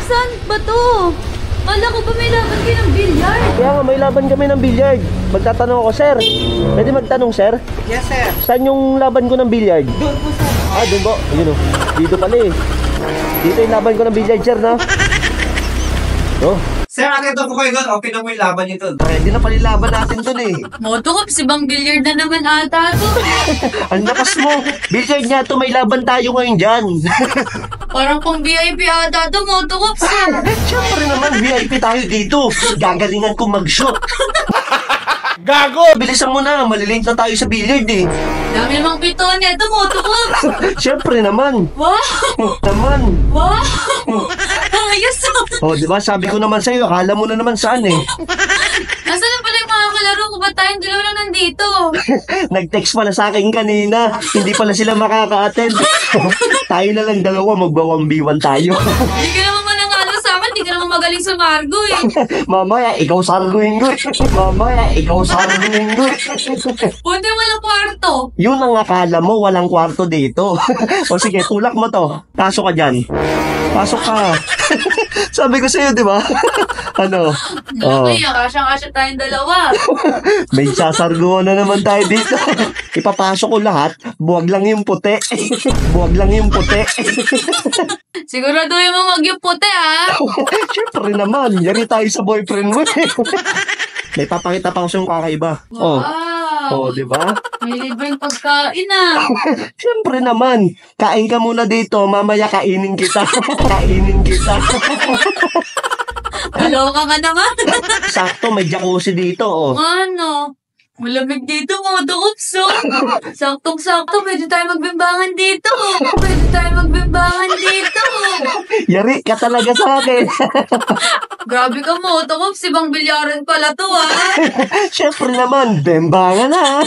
Saan ba to? Kala ko ba may laban kayo ng bilyard? Kaya nga, may laban kami ng billiard. Magtatanong ako, sir. Pwede magtanong, sir? Yes, sir. Saan yung laban ko ng billiard? Doon po, sir. Ah, doon ba? Ayun o. Dito pala eh. Dito yung laban ko ng billiard, sir, na. Oh. Sir, akit po kayo doon. Okay na mo yung laban niyo doon. Pwede na pala yung laban natin doon eh. Motokops, ibang bilyard na naman ata to. Ang lakas mo. Billiard nga to, may laban tayo ngayon dyan. Parang pang VIP ata to, Motokops. Siyempre naman, VIP tayo dito. Gagalingan kong mag-shoot. Gago! Bilisan mo na, malilate na tayo sa billiard eh. Dami namang piton nito, Motokops. Siyempre naman. Wow! Naman. Wow! Ayos to. Oh, di ba? Sabi ko naman sa'yo, akala mo na naman saan eh. Nasaan na pala yung mga kalaro ko? Ba't tayong dalawa lang nandito? Nag-text pala sa akin kanina. Hindi pala sila makaka-attend. Tayo na lang dalawa, magba-1v1 tayo. Hindi ka naman manangalo sa akin. Hindi ka naman magaling sa Margo eh. Mamaya, ikaw sarguin ko. Mamaya, ikaw sarguin ko. Buti walang kwarto. Yun ang akala mo, walang kwarto dito. O sige, tulak mo to. Pasok ka dyan. Pasok ka. Sabi ko sa'yo, di ba? Ano? Oh. Laki, kasyang-kasya tayong dalawa. May sasarguan na naman tayo dito. Ipapasok ko lahat. Buwag lang yung puti. Buwag lang yung puti. Siguraduhin mo wag yung puti ha. Siyempre naman. Yari tayo sa boyfriend mo. May papakita pa ko sa yung kakaiba. Oh. Wow. Oh, di ba? May libreng pagkain ah. Siyempre naman. Kain ka muna dito. Mamaya kainin kita. Kainin kita. Kaloka ka naman. Sakto, may jacuzzi dito. Oh. Ano? Malamig dito, Motokops, oh. Saktong-sakto, pwede tayo magbimbangan dito. Pwede tayo magbimbangan dito. Yari ka talaga sa akin. Grabe ka, Motokops. Ibang bilyaran pala to, ah. Siyempre naman, bembangan na.